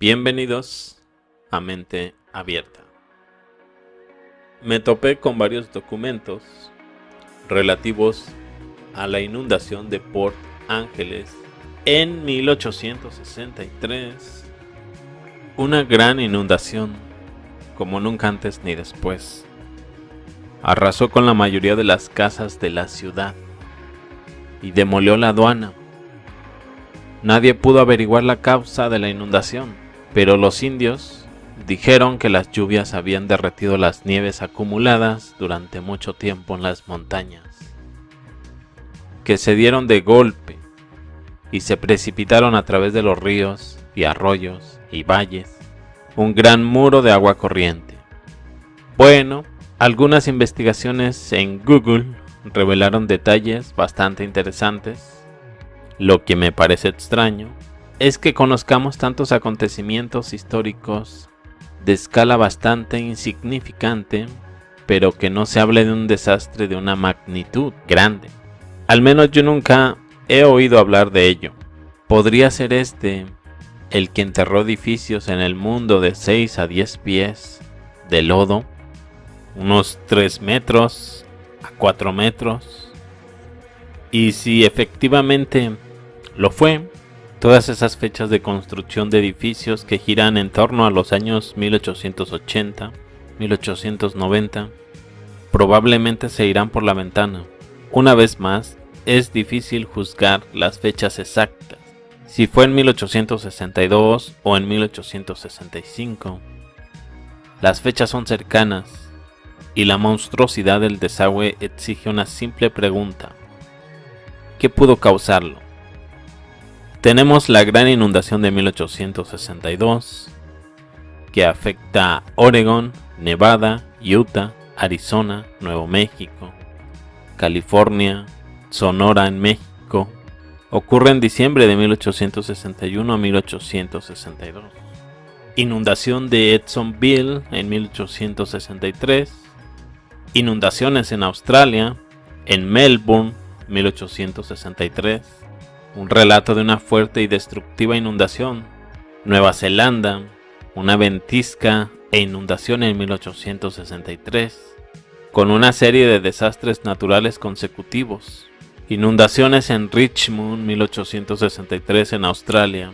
Bienvenidos a Mente Abierta. Me topé con varios documentos relativos a la inundación de Port Ángeles en 1863. Una gran inundación, como nunca antes ni después. Arrasó con la mayoría de las casas de la ciudad y demolió la aduana. Nadie pudo averiguar la causa de la inundación, pero los indios dijeron que las lluvias habían derretido las nieves acumuladas durante mucho tiempo en las montañas, que se dieron de golpe y se precipitaron a través de los ríos y arroyos y valles, un gran muro de agua corriente. Bueno, algunas investigaciones en Google revelaron detalles bastante interesantes. Lo que me parece extraño es que conozcamos tantos acontecimientos históricos de escala bastante insignificante, pero que no se hable de un desastre de una magnitud grande. Al menos yo nunca he oído hablar de ello. ¿Podría ser este el que enterró edificios en el mundo de 6 a 10 pies de lodo? Unos 3 metros a 4 metros. Y si efectivamente lo fue, todas esas fechas de construcción de edificios que giran en torno a los años 1880, 1890, probablemente se irán por la ventana. Una vez más, es difícil juzgar las fechas exactas, si fue en 1862 o en 1865. Las fechas son cercanas y la monstruosidad del desagüe exige una simple pregunta: ¿qué pudo causarlo? Tenemos la gran inundación de 1862, que afecta a Oregon, Nevada, Utah, Arizona, Nuevo México, California, Sonora en México. Ocurre en diciembre de 1861 a 1862. Inundación de Edsonville en 1863. Inundaciones en Australia, en Melbourne, 1863. Un relato de una fuerte y destructiva inundación. Nueva Zelanda, una ventisca e inundación en 1863, con una serie de desastres naturales consecutivos. Inundaciones en Richmond, 1863 en Australia.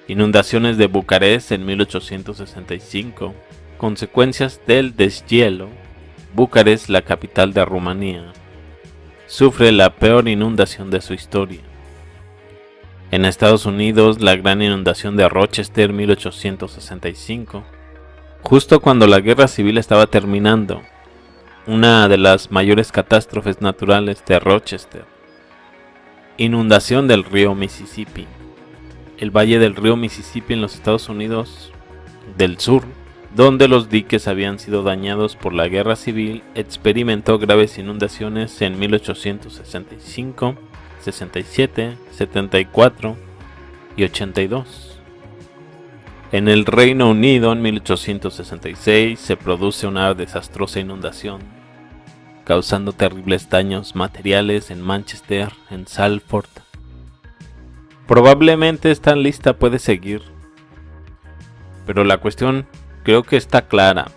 Inundaciones de Bucarest en 1865. Consecuencias del deshielo. Bucarest, la capital de Rumanía, sufre la peor inundación de su historia. En Estados Unidos, la gran inundación de Rochester, 1865, justo cuando la guerra civil estaba terminando, una de las mayores catástrofes naturales de Rochester. Inundación del río Mississippi. El valle del río Mississippi en los Estados Unidos del sur, donde los diques habían sido dañados por la guerra civil, experimentó graves inundaciones en 1865, 67, 74 y 82. En el Reino Unido, en 1866, se produce una desastrosa inundación, causando terribles daños materiales en Manchester, en Salford. Probablemente esta lista puede seguir, pero la cuestión creo que está clara.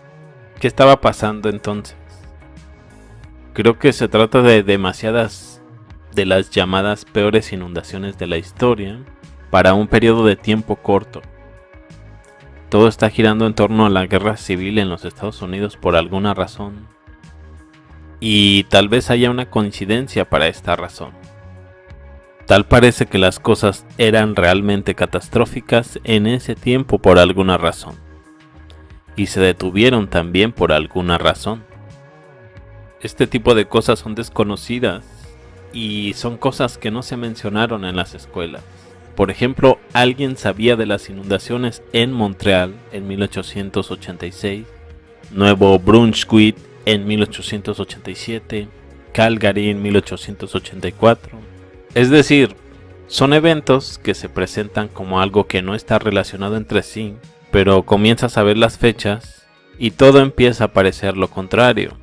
¿Qué estaba pasando entonces? Creo que se trata de demasiadas de las llamadas peores inundaciones de la historia para un periodo de tiempo corto. Todo está girando en torno a la guerra civil en los Estados Unidos por alguna razón, y tal vez haya una coincidencia para esta razón. Tal parece que las cosas eran realmente catastróficas en ese tiempo por alguna razón, y se detuvieron también por alguna razón. Este tipo de cosas son desconocidas y son cosas que no se mencionaron en las escuelas. Por ejemplo, ¿alguien sabía de las inundaciones en Montreal en 1886? Nuevo Brunswick en 1887, Calgary en 1884. Es decir, son eventos que se presentan como algo que no está relacionado entre sí, pero comienzas a ver las fechas y todo empieza a parecer lo contrario.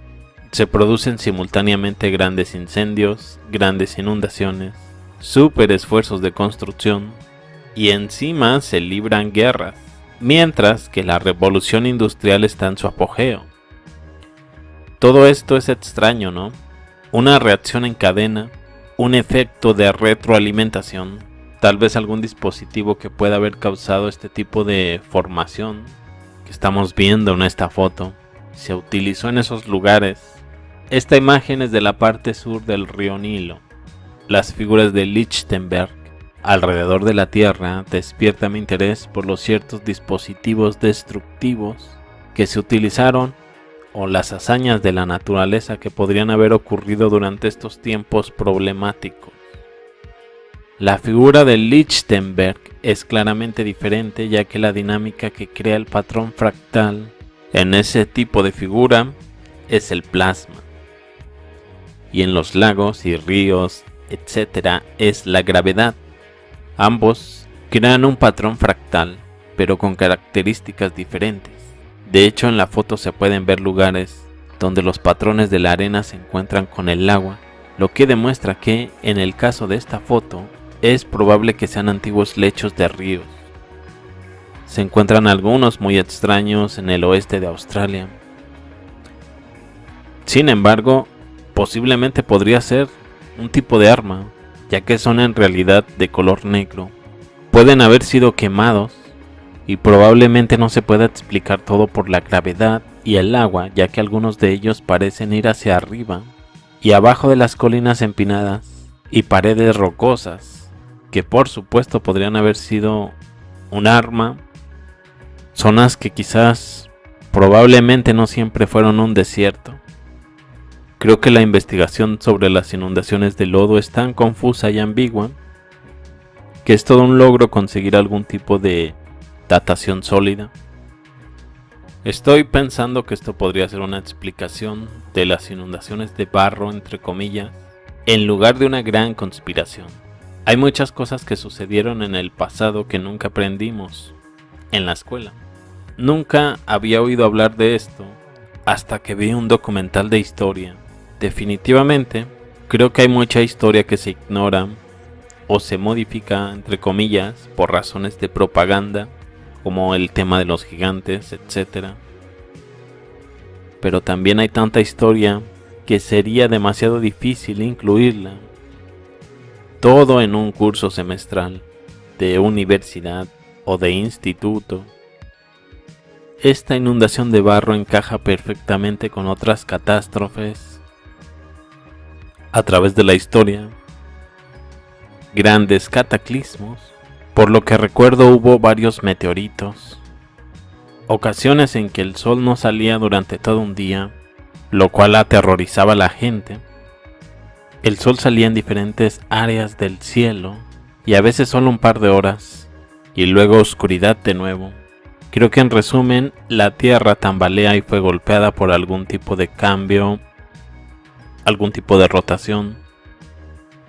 Se producen simultáneamente grandes incendios, grandes inundaciones, súper esfuerzos de construcción y encima se libran guerras. mientras que la revolución industrial está en su apogeo. Todo esto es extraño, ¿no? Una reacción en cadena, un efecto de retroalimentación, tal vez algún dispositivo que pueda haber causado este tipo de formación que estamos viendo en esta foto, se utilizó en esos lugares. Esta imagen es de la parte sur del río Nilo. Las figuras de Lichtenberg alrededor de la Tierra despiertan mi interés por los ciertos dispositivos destructivos que se utilizaron o las hazañas de la naturaleza que podrían haber ocurrido durante estos tiempos problemáticos. La figura de Lichtenberg es claramente diferente, ya que la dinámica que crea el patrón fractal en ese tipo de figura es el plasma, y en los lagos y ríos, etc., es la gravedad. Ambos crean un patrón fractal, pero con características diferentes. De hecho, en la foto se pueden ver lugares donde los patrones de la arena se encuentran con el agua, lo que demuestra que, en el caso de esta foto, es probable que sean antiguos lechos de ríos. Se encuentran algunos muy extraños en el oeste de Australia. Sin embargo, posiblemente podría ser un tipo de arma, ya que son en realidad de color negro. Pueden haber sido quemados y probablemente no se pueda explicar todo por la gravedad y el agua, ya que algunos de ellos parecen ir hacia arriba y abajo de las colinas empinadas y paredes rocosas, que por supuesto podrían haber sido un arma. Zonas que quizás probablemente no siempre fueron un desierto. Creo que la investigación sobre las inundaciones de lodo es tan confusa y ambigua que es todo un logro conseguir algún tipo de datación sólida. Estoy pensando que esto podría ser una explicación de las inundaciones de barro, entre comillas, en lugar de una gran conspiración. Hay muchas cosas que sucedieron en el pasado que nunca aprendimos en la escuela. Nunca había oído hablar de esto hasta que vi un documental de historia. Definitivamente, creo que hay mucha historia que se ignora o se modifica, entre comillas, por razones de propaganda, como el tema de los gigantes, etc. Pero también hay tanta historia que sería demasiado difícil incluirla todo en un curso semestral de universidad o de instituto. Esta inundación de barro encaja perfectamente con otras catástrofes a través de la historia, grandes cataclismos. Por lo que recuerdo, hubo varios meteoritos, ocasiones en que el sol no salía durante todo un día, lo cual aterrorizaba a la gente. El sol salía en diferentes áreas del cielo y a veces solo un par de horas, y luego oscuridad de nuevo. Creo que en resumen, la Tierra tambalea y fue golpeada por algún tipo de cambio, algún tipo de rotación.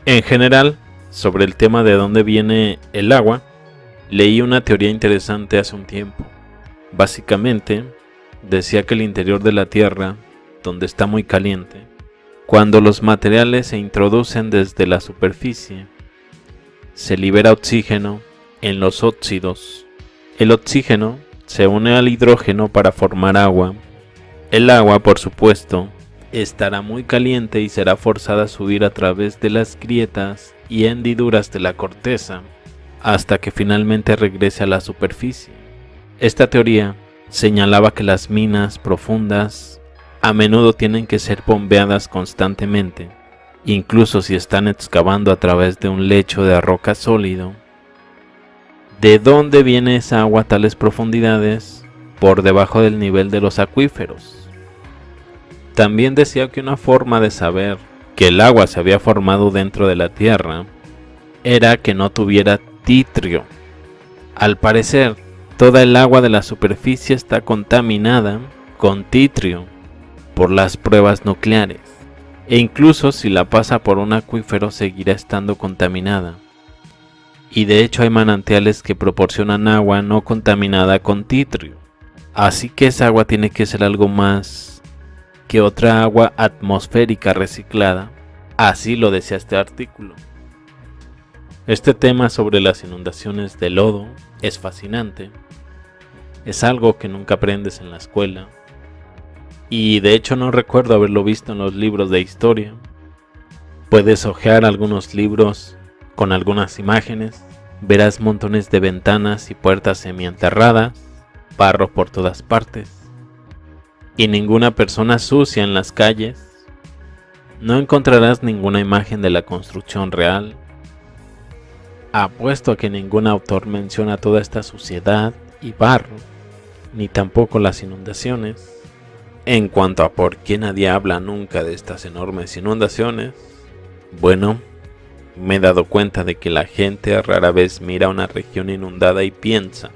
En general, sobre el tema de dónde viene el agua, leí una teoría interesante hace un tiempo. Básicamente, decía que el interior de la Tierra, donde está muy caliente, cuando los materiales se introducen desde la superficie, se libera oxígeno en los óxidos. El oxígeno se une al hidrógeno para formar agua. El agua, por supuesto, estará muy caliente y será forzada a subir a través de las grietas y hendiduras de la corteza hasta que finalmente regrese a la superficie. Esta teoría señalaba que las minas profundas a menudo tienen que ser bombeadas constantemente, incluso si están excavando a través de un lecho de roca sólido. ¿De dónde viene esa agua a tales profundidades? Por debajo del nivel de los acuíferos. También decía que una forma de saber que el agua se había formado dentro de la Tierra era que no tuviera titrio. Al parecer, toda el agua de la superficie está contaminada con titrio por las pruebas nucleares, e incluso si la pasa por un acuífero seguirá estando contaminada. Y de hecho hay manantiales que proporcionan agua no contaminada con titrio, así que esa agua tiene que ser algo más que otra agua atmosférica reciclada. Así lo decía este artículo. Este tema sobre las inundaciones de lodo es fascinante, Es algo que nunca aprendes en la escuela. Y de hecho no recuerdo haberlo visto en los libros de historia. Puedes hojear algunos libros con algunas imágenes. Verás montones de ventanas y puertas semienterradas, barro por todas partes, y ninguna persona sucia en las calles. No encontrarás ninguna imagen de la construcción real. Apuesto a que ningún autor menciona toda esta suciedad y barro, ni tampoco las inundaciones. En cuanto a por qué nadie habla nunca de estas enormes inundaciones, bueno, me he dado cuenta de que la gente rara vez mira una región inundada y piensa: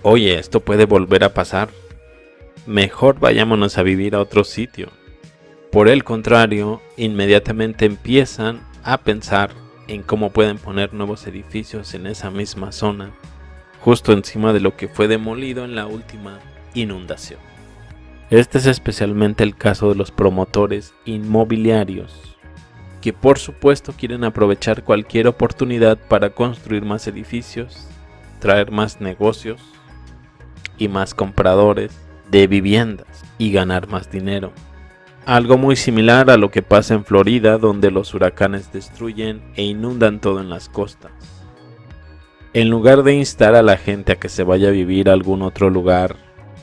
oye, esto puede volver a pasar, mejor vayámonos a vivir a otro sitio. Por el contrario, inmediatamente empiezan a pensar en cómo pueden poner nuevos edificios en esa misma zona, justo encima de lo que fue demolido en la última inundación. Este es especialmente el caso de los promotores inmobiliarios, que por supuesto quieren aprovechar cualquier oportunidad para construir más edificios, traer más negocios y más compradores de viviendas y ganar más dinero. Algo muy similar a lo que pasa en Florida, donde los huracanes destruyen e inundan todo en las costas. En lugar de instar a la gente a que se vaya a vivir a algún otro lugar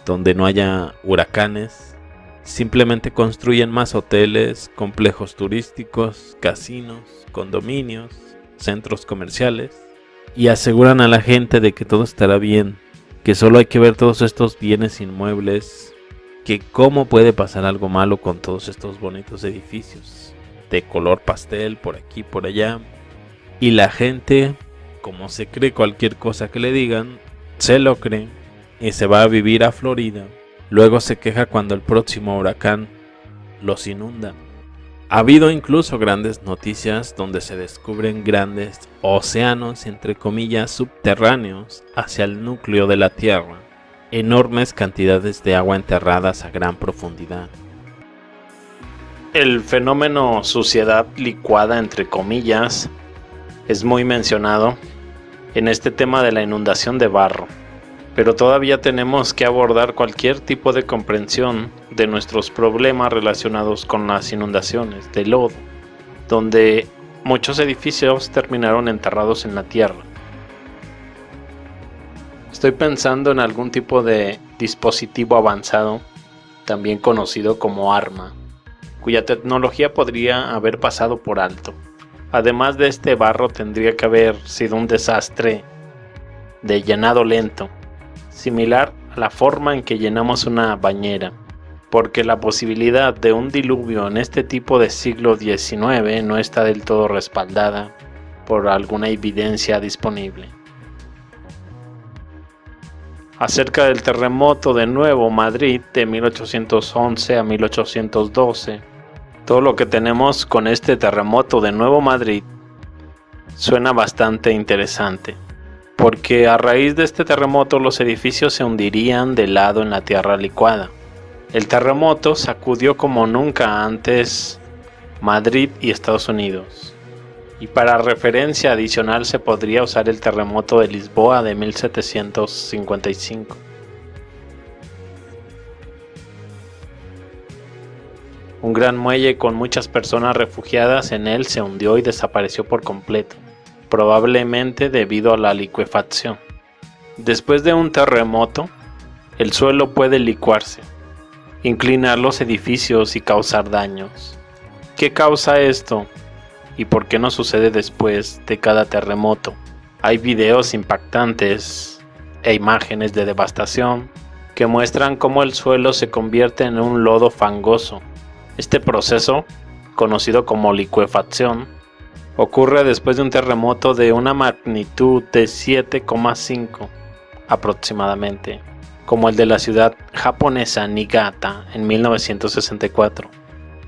donde no haya huracanes, simplemente construyen más hoteles, complejos turísticos, casinos, condominios, centros comerciales, y aseguran a la gente de que todo estará bien, que solo hay que ver todos estos bienes inmuebles, que cómo puede pasar algo malo con todos estos bonitos edificios de color pastel por aquí y por allá. Y la gente, como se cree cualquier cosa que le digan, se lo cree y se va a vivir a Florida. Luego se queja cuando el próximo huracán los inunda. Ha habido incluso grandes noticias donde se descubren grandes océanos, entre comillas, subterráneos hacia el núcleo de la Tierra. Enormes cantidades de agua enterradas a gran profundidad. El fenómeno suciedad licuada, entre comillas, es muy mencionado en este tema de la inundación de barro, pero todavía tenemos que abordar cualquier tipo de comprensión de nuestros problemas relacionados con las inundaciones de lodo, donde muchos edificios terminaron enterrados en la tierra. Estoy pensando en algún tipo de dispositivo avanzado, también conocido como arma, cuya tecnología podría haber pasado por alto. Además de este barro, tendría que haber sido un desastre de llenado lento, similar a la forma en que llenamos una bañera, porque la posibilidad de un diluvio en este tipo de siglo XIX no está del todo respaldada por alguna evidencia disponible. Acerca del terremoto de Nuevo Madrid de 1811 a 1812, todo lo que tenemos con este terremoto de Nuevo Madrid suena bastante interesante, porque a raíz de este terremoto los edificios se hundirían de lado en la tierra licuada. El terremoto sacudió como nunca antes Madrid y Estados Unidos. Y para referencia adicional se podría usar el terremoto de Lisboa de 1755. Un gran muelle con muchas personas refugiadas en él se hundió y desapareció por completo, probablemente debido a la licuefacción. Después de un terremoto, el suelo puede licuarse, inclinar los edificios y causar daños. ¿Qué causa esto? ¿Y por qué no sucede después de cada terremoto? Hay videos impactantes e imágenes de devastación que muestran cómo el suelo se convierte en un lodo fangoso. Este proceso, conocido como licuefacción, ocurre después de un terremoto de una magnitud de 7,5 aproximadamente, como el de la ciudad japonesa Niigata en 1964,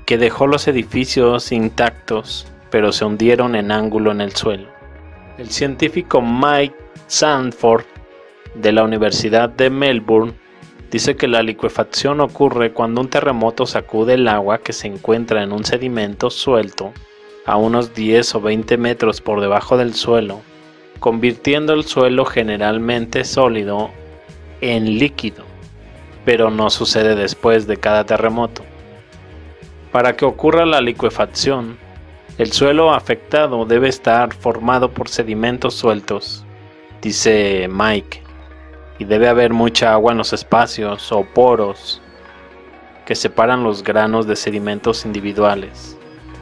que dejó los edificios intactos pero se hundieron en ángulo en el suelo. El científico Mike Sanford de la Universidad de Melbourne dice que la licuefacción ocurre cuando un terremoto sacude el agua que se encuentra en un sedimento suelto a unos 10 o 20 metros por debajo del suelo, convirtiendo el suelo generalmente sólido en líquido, pero no sucede después de cada terremoto. Para que ocurra la licuefacción, el suelo afectado debe estar formado por sedimentos sueltos, dice Mike, y debe haber mucha agua en los espacios o poros que separan los granos de sedimentos individuales.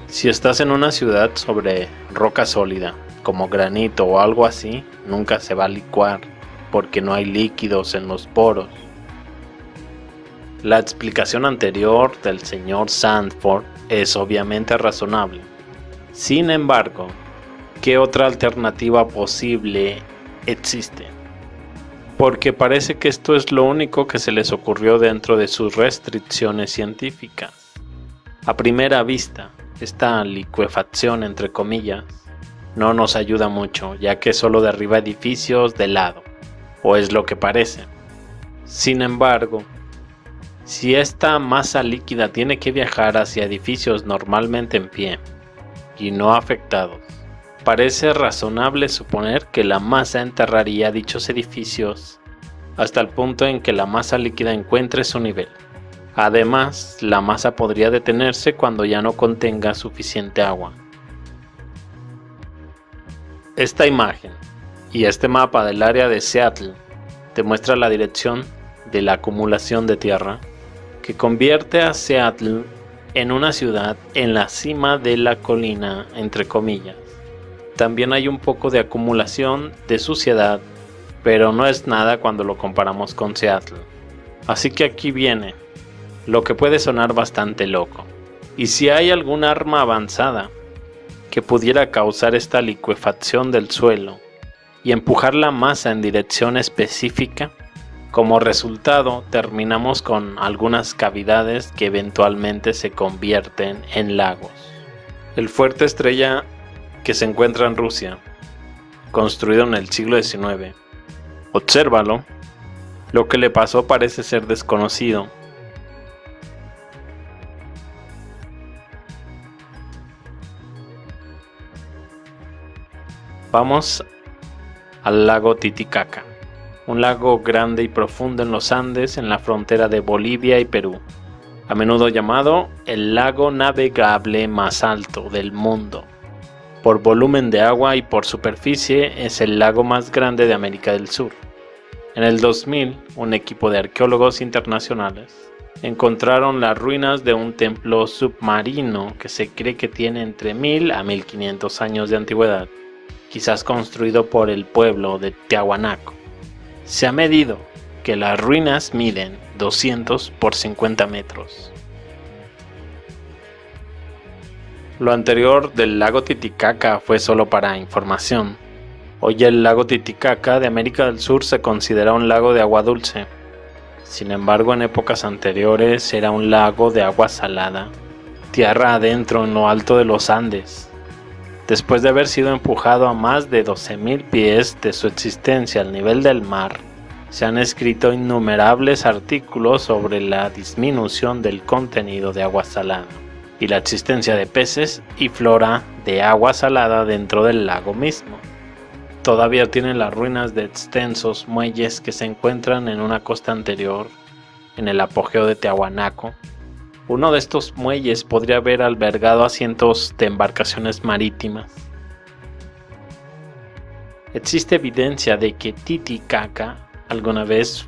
Si estás en una ciudad sobre roca sólida, como granito o algo así, nunca se va a licuar porque no hay líquidos en los poros. La explicación anterior del señor Sandford es obviamente razonable. Sin embargo, ¿qué otra alternativa posible existe? Porque parece que esto es lo único que se les ocurrió dentro de sus restricciones científicas. A primera vista, esta licuefacción, entre comillas, no nos ayuda mucho, ya que solo derriba edificios de lado, o es lo que parece. Sin embargo, si esta masa líquida tiene que viajar hacia edificios normalmente en pie y no afectados, parece razonable suponer que la masa enterraría dichos edificios hasta el punto en que la masa líquida encuentre su nivel. Además, la masa podría detenerse cuando ya no contenga suficiente agua. Esta imagen y este mapa del área de Seattle te muestra la dirección de la acumulación de tierra que convierte a Seattle en una ciudad en la cima de la colina, entre comillas. También hay un poco de acumulación de suciedad, pero no es nada cuando lo comparamos con Seattle. Así que aquí viene lo que puede sonar bastante loco. ¿Y si hay algún arma avanzada que pudiera causar esta licuefacción del suelo y empujar la masa en dirección específica? Como resultado, terminamos con algunas cavidades que eventualmente se convierten en lagos. El fuerte Estrella, que se encuentra en Rusia, construido en el siglo XIX. Obsérvalo. Lo que le pasó parece ser desconocido. Vamos al lago Titicaca, un lago grande y profundo en los Andes en la frontera de Bolivia y Perú, a menudo llamado el lago navegable más alto del mundo. Por volumen de agua y por superficie es el lago más grande de América del Sur. En el 2000, un equipo de arqueólogos internacionales encontraron las ruinas de un templo submarino que se cree que tiene entre 1000 a 1500 años de antigüedad, quizás construido por el pueblo de Tiahuanaco. Se ha medido que las ruinas miden 200 por 50 metros. Lo anterior del lago Titicaca fue solo para información. Hoy el lago Titicaca de América del Sur se considera un lago de agua dulce. Sin embargo, en épocas anteriores era un lago de agua salada, tierra adentro en lo alto de los Andes. Después de haber sido empujado a más de 12.000 pies de su existencia al nivel del mar, se han escrito innumerables artículos sobre la disminución del contenido de agua salada y la existencia de peces y flora de agua salada dentro del lago mismo. Todavía tiene las ruinas de extensos muelles que se encuentran en una costa anterior, en el apogeo de Tiahuanaco. Uno de estos muelles podría haber albergado a cientos de embarcaciones marítimas. Existe evidencia de que Titicaca alguna vez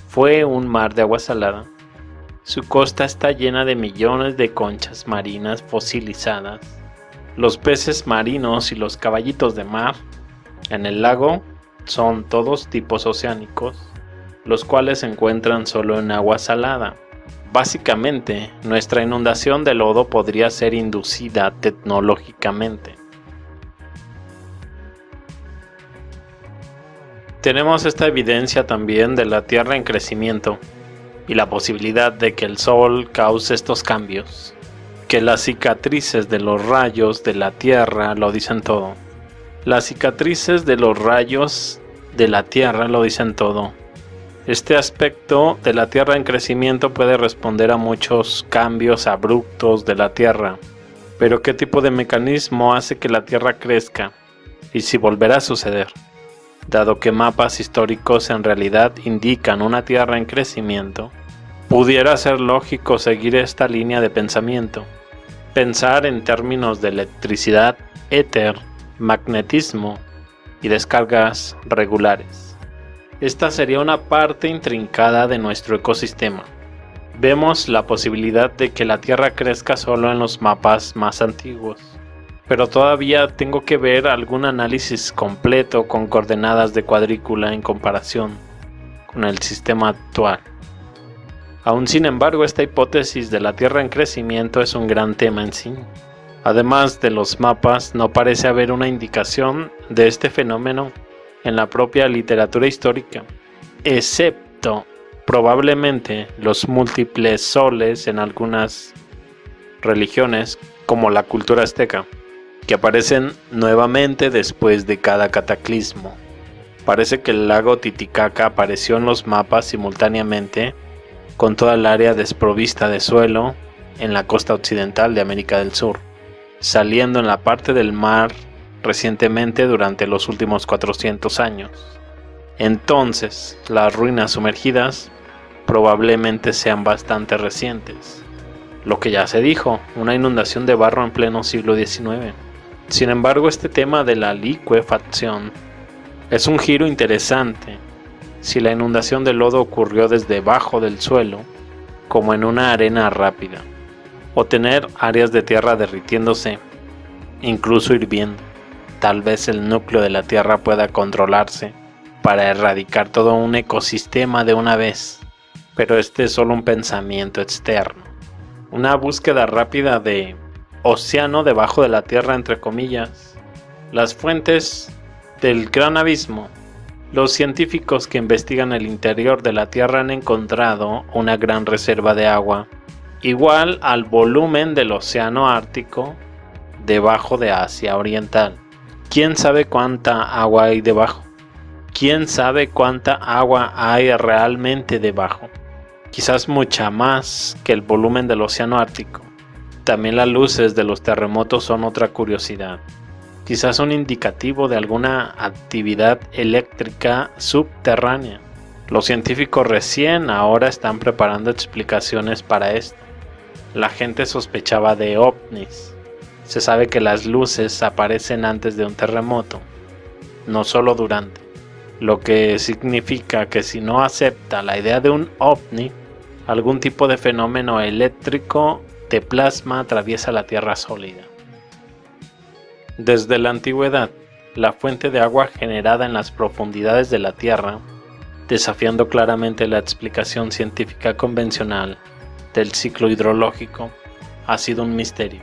fue un mar de agua salada. Su costa está llena de millones de conchas marinas fosilizadas. Los peces marinos y los caballitos de mar en el lago son todos tipos oceánicos, los cuales se encuentran solo en agua salada. Básicamente, nuestra inundación de lodo podría ser inducida tecnológicamente. Tenemos esta evidencia también de la Tierra en crecimiento y la posibilidad de que el Sol cause estos cambios, que las cicatrices de los rayos de la Tierra lo dicen todo. Las cicatrices de los rayos de la Tierra lo dicen todo. Este aspecto de la Tierra en crecimiento puede responder a muchos cambios abruptos de la Tierra. Pero ¿qué tipo de mecanismo hace que la Tierra crezca? ¿Y si volverá a suceder? Dado que mapas históricos en realidad indican una Tierra en crecimiento, pudiera ser lógico seguir esta línea de pensamiento, pensar en términos de electricidad, éter, magnetismo y descargas regulares. Esta sería una parte intrincada de nuestro ecosistema. Vemos la posibilidad de que la Tierra crezca solo en los mapas más antiguos, pero todavía tengo que ver algún análisis completo con coordenadas de cuadrícula en comparación con el sistema actual. Aún sin embargo, esta hipótesis de la Tierra en crecimiento es un gran tema en sí. Además de los mapas, no parece haber una indicación de este fenómeno en la propia literatura histórica, excepto probablemente los múltiples soles en algunas religiones, como la cultura azteca, que aparecen nuevamente después de cada cataclismo. Parece que el lago Titicaca apareció en los mapas simultáneamente con toda el área desprovista de suelo en la costa occidental de América del Sur, saliendo en la parte del mar recientemente durante los últimos 400 años. Entonces, las ruinas sumergidas probablemente sean bastante recientes. Lo que ya se dijo, una inundación de barro en pleno siglo XIX. Sin embargo, este tema de la licuefacción es un giro interesante. Si la inundación de lodo ocurrió desde debajo del suelo, como en una arena rápida, o tener áreas de tierra derritiéndose, incluso hirviendo, tal vez el núcleo de la Tierra pueda controlarse para erradicar todo un ecosistema de una vez, pero este es solo un pensamiento externo, una búsqueda rápida de océano debajo de la Tierra, entre comillas, las fuentes del gran abismo. Los científicos que investigan el interior de la Tierra han encontrado una gran reserva de agua, igual al volumen del océano Ártico debajo de Asia Oriental. ¿Quién sabe cuánta agua hay debajo? ¿Quién sabe cuánta agua hay realmente debajo? Quizás mucha más que el volumen del océano Ártico. También las luces de los terremotos son otra curiosidad. Quizás un indicativo de alguna actividad eléctrica subterránea. Los científicos recién ahora están preparando explicaciones para esto. La gente sospechaba de ovnis. Se sabe que las luces aparecen antes de un terremoto, no solo durante, lo que significa que si no acepta la idea de un ovni, algún tipo de fenómeno eléctrico de plasma atraviesa la Tierra sólida. Desde la antigüedad, la fuente de agua generada en las profundidades de la Tierra, desafiando claramente la explicación científica convencional del ciclo hidrológico, ha sido un misterio.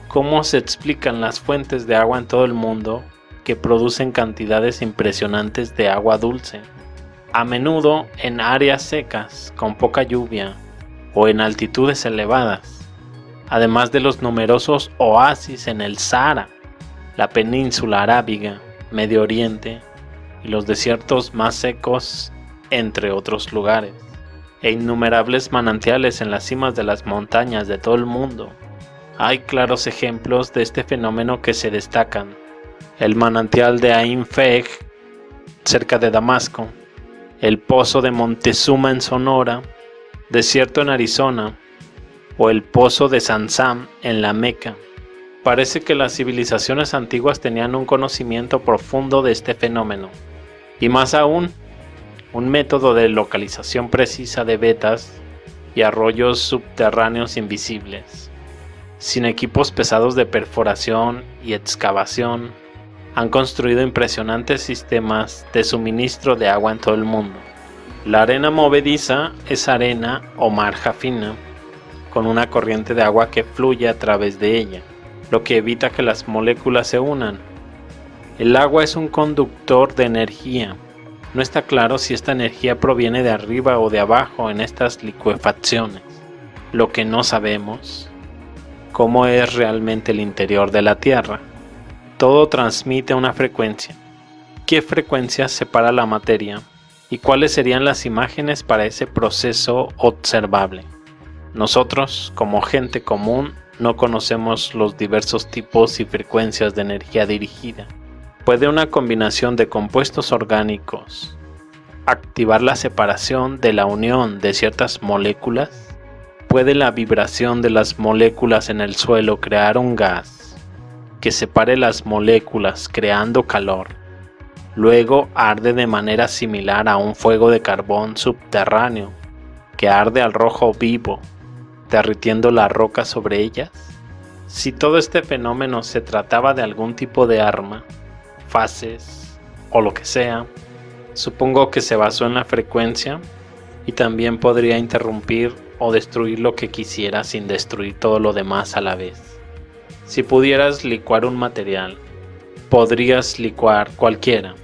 ¿Cómo se explican las fuentes de agua en todo el mundo que producen cantidades impresionantes de agua dulce, a menudo en áreas secas con poca lluvia o en altitudes elevadas, además de los numerosos oasis en el Sahara, la península arábiga, Medio Oriente y los desiertos más secos, entre otros lugares, e innumerables manantiales en las cimas de las montañas de todo el mundo? Hay claros ejemplos de este fenómeno que se destacan: el manantial de Ain Feg, cerca de Damasco, el pozo de Montezuma en Sonora, desierto en Arizona, o el pozo de Sansam en la Meca. Parece que las civilizaciones antiguas tenían un conocimiento profundo de este fenómeno, y más aún, un método de localización precisa de vetas y arroyos subterráneos invisibles. Sin equipos pesados de perforación y excavación, han construido impresionantes sistemas de suministro de agua en todo el mundo. La arena movediza es arena o marja fina, con una corriente de agua que fluye a través de ella, lo que evita que las moléculas se unan. El agua es un conductor de energía. No está claro si esta energía proviene de arriba o de abajo en estas licuefacciones. Lo que no sabemos, cómo es realmente el interior de la Tierra. Todo transmite una frecuencia. ¿Qué frecuencia separa la materia? ¿Y cuáles serían las imágenes para ese proceso observable? Nosotros, como gente común, no conocemos los diversos tipos y frecuencias de energía dirigida, ¿Puede una combinación de compuestos orgánicos activar la separación de la unión de ciertas moléculas? ¿Puede la vibración de las moléculas en el suelo crear un gas que separe las moléculas creando calor? Luego arde de manera similar a un fuego de carbón subterráneo que arde al rojo vivo, derritiendo la roca sobre ellas. Si todo este fenómeno se trataba de algún tipo de arma, fases o lo que sea, supongo que se basó en la frecuencia y también podría interrumpir o destruir lo que quisiera sin destruir todo lo demás a la vez. Si pudieras licuar un material, podrías licuar cualquiera,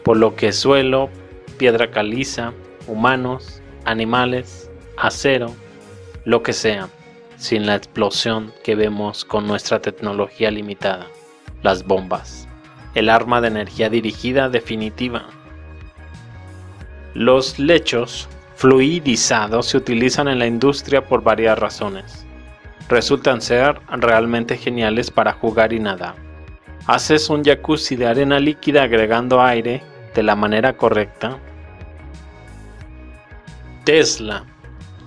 por lo que suelo, piedra caliza, humanos, animales, acero, lo que sea, sin la explosión que vemos con nuestra tecnología limitada, las bombas, el arma de energía dirigida definitiva. Los lechos fluidizados se utilizan en la industria por varias razones. Resultan ser realmente geniales para jugar y nadar. Haces un jacuzzi de arena líquida agregando aire de la manera correcta. Tesla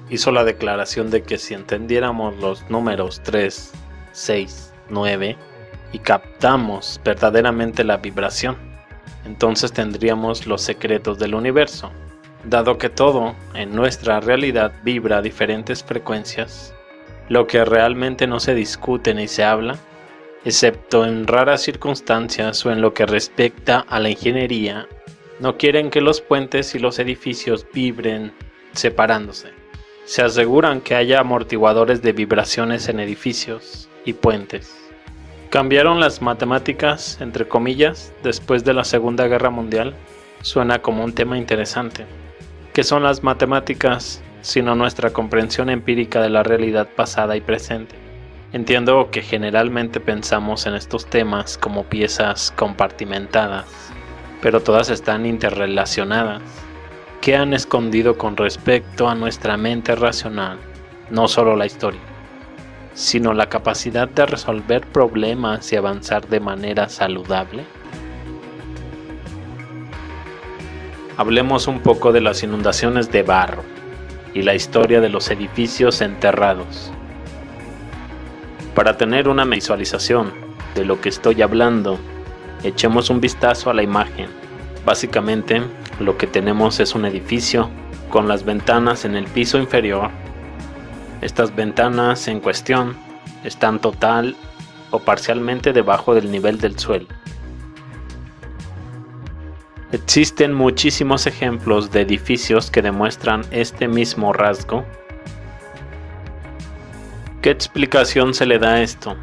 hizo la declaración de que si entendiéramos los números 3, 6, 9 y captamos verdaderamente la vibración, entonces tendríamos los secretos del universo. Dado que todo en nuestra realidad vibra a diferentes frecuencias, lo que realmente no se discute ni se habla, excepto en raras circunstancias o en lo que respecta a la ingeniería, no quieren que los puentes y los edificios vibren separándose. Se aseguran que haya amortiguadores de vibraciones en edificios y puentes. Cambiaron las matemáticas, entre comillas, después de la Segunda Guerra Mundial. Suena como un tema interesante. ¿Qué son las matemáticas sino nuestra comprensión empírica de la realidad pasada y presente? Entiendo que generalmente pensamos en estos temas como piezas compartimentadas, pero todas están interrelacionadas. ¿Qué han escondido con respecto a nuestra mente racional? No solo la historia, sino la capacidad de resolver problemas y avanzar de manera saludable. Hablemos un poco de las inundaciones de barro y la historia de los edificios enterrados. Para tener una visualización de lo que estoy hablando, echemos un vistazo a la imagen. Básicamente, lo que tenemos es un edificio con las ventanas en el piso inferior. Estas ventanas en cuestión están total o parcialmente debajo del nivel del suelo. Existen muchísimos ejemplos de edificios que demuestran este mismo rasgo. ¿Qué explicación se le da a esto?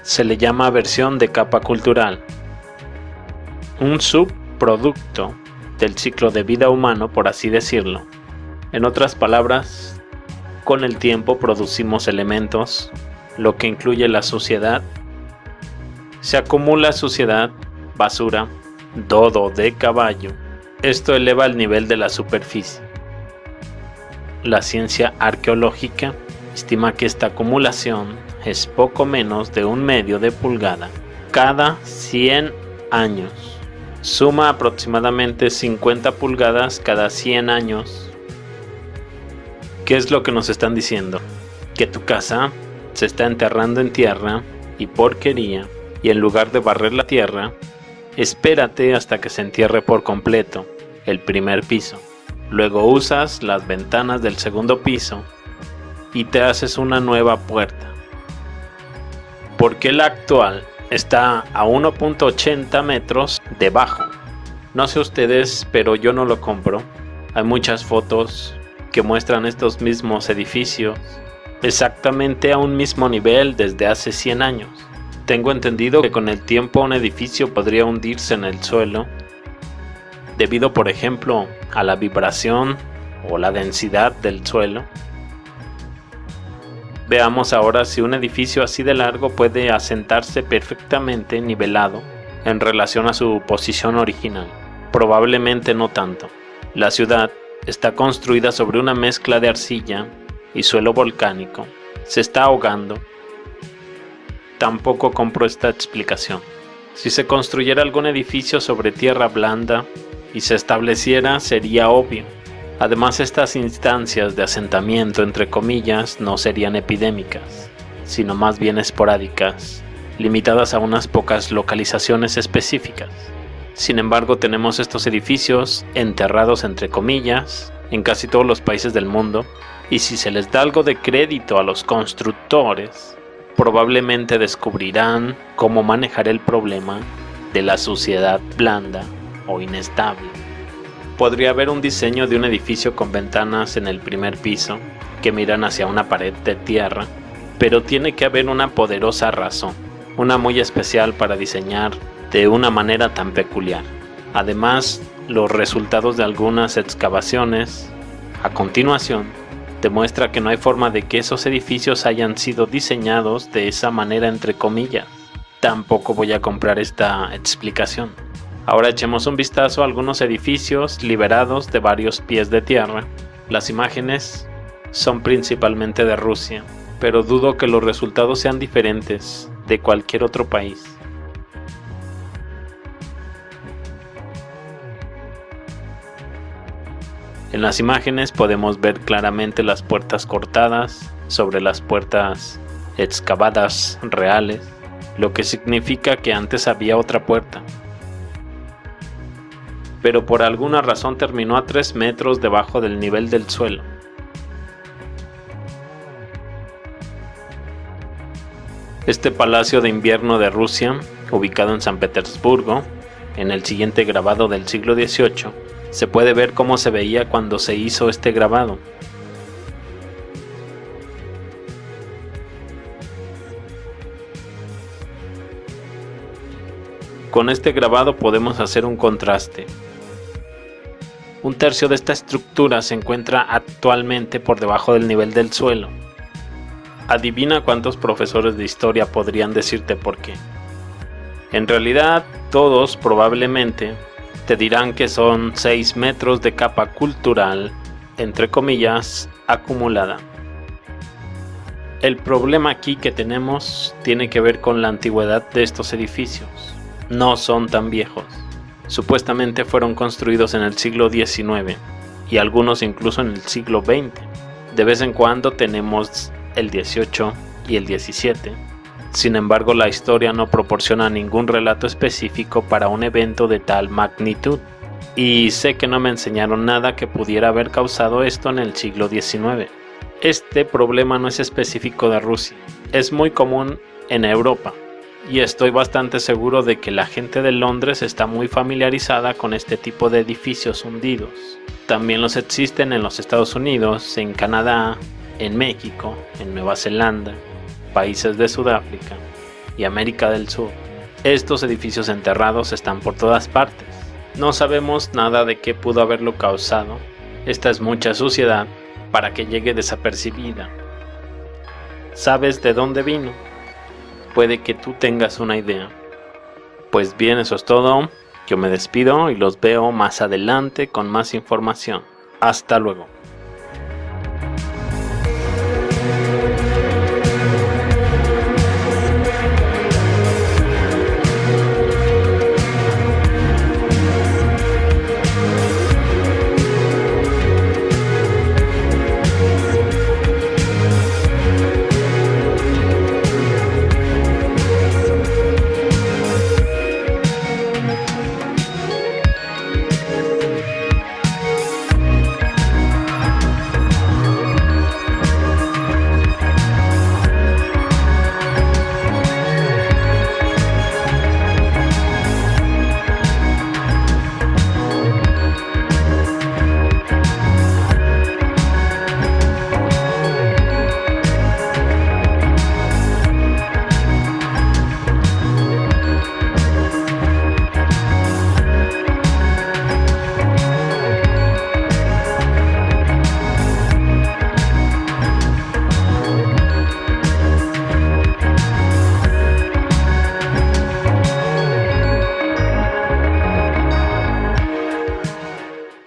Se le llama aversión de capa cultural, un subproducto del ciclo de vida humano, por así decirlo. En otras palabras, con el tiempo producimos elementos, lo que incluye la suciedad. Se acumula suciedad, basura, dodo de caballo. Esto eleva el nivel de la superficie. La ciencia arqueológica estima que esta acumulación es poco menos de 1/2 de pulgada cada 100 años. Suma aproximadamente 50 pulgadas cada 100 años. ¿Qué es lo que nos están diciendo? Que tu casa se está enterrando en tierra y porquería, y en lugar de barrer la tierra, espérate hasta que se entierre por completo el primer piso. Luego usas las ventanas del segundo piso y te haces una nueva puerta. Porque la actual está a 1.80 metros debajo. No sé ustedes, pero yo no lo compro. Hay muchas fotos que muestran estos mismos edificios exactamente a un mismo nivel desde hace 100 años. Tengo entendido que con el tiempo un edificio podría hundirse en el suelo debido, por ejemplo, a la vibración o la densidad del suelo. Veamos ahora si un edificio así de largo puede asentarse perfectamente nivelado en relación a su posición original. Probablemente no tanto. La ciudad está construida sobre una mezcla de arcilla y suelo volcánico. Se está ahogando. Tampoco compro esta explicación. Si se construyera algún edificio sobre tierra blanda y se estableciera, sería obvio. Además, estas instancias de asentamiento, entre comillas, no serían epidémicas, sino más bien esporádicas, limitadas a unas pocas localizaciones específicas. Sin embargo, tenemos estos edificios enterrados, entre comillas, en casi todos los países del mundo, y si se les da algo de crédito a los constructores, probablemente descubrirán cómo manejar el problema de la suciedad blanda o inestable. Podría haber un diseño de un edificio con ventanas en el primer piso que miran hacia una pared de tierra, pero tiene que haber una poderosa razón, una muy especial para diseñar de una manera tan peculiar. Además, los resultados de algunas excavaciones a continuación demuestra que no hay forma de que esos edificios hayan sido diseñados de esa manera, entre comillas. Tampoco voy a comprar esta explicación. Ahora echemos un vistazo a algunos edificios liberados de varios pies de tierra. Las imágenes son principalmente de Rusia, pero dudo que los resultados sean diferentes de cualquier otro país. En las imágenes podemos ver claramente las puertas cortadas sobre las puertas excavadas reales, lo que significa que antes había otra puerta. Pero por alguna razón terminó a 3 metros debajo del nivel del suelo. Este palacio de invierno de Rusia, ubicado en San Petersburgo, en el siguiente grabado del siglo XVIII, se puede ver cómo se veía cuando se hizo este grabado. Con este grabado podemos hacer un contraste. Un tercio de esta estructura se encuentra actualmente por debajo del nivel del suelo. Adivina cuántos profesores de historia podrían decirte por qué. En realidad, todos probablemente te dirán que son 6 metros de capa cultural, entre comillas, acumulada. El problema aquí que tenemos tiene que ver con la antigüedad de estos edificios. No son tan viejos. Supuestamente fueron construidos en el siglo XIX y algunos incluso en el siglo XX. De vez en cuando tenemos el XVIII y el XVII. Sin embargo, la historia no proporciona ningún relato específico para un evento de tal magnitud, y sé que no me enseñaron nada que pudiera haber causado esto en el siglo XIX. Este problema no es específico de Rusia, es muy común en Europa, y estoy bastante seguro de que la gente de Londres está muy familiarizada con este tipo de edificios hundidos. También los existen en los Estados Unidos, en Canadá, en México, en Nueva Zelanda, países de Sudáfrica y América del Sur. Estos edificios enterrados están por todas partes. No sabemos nada de qué pudo haberlo causado. Esta es mucha suciedad para que llegue desapercibida. ¿Sabes de dónde vino? Puede que tú tengas una idea. Pues bien, eso es todo. Yo me despido y los veo más adelante con más información. Hasta luego.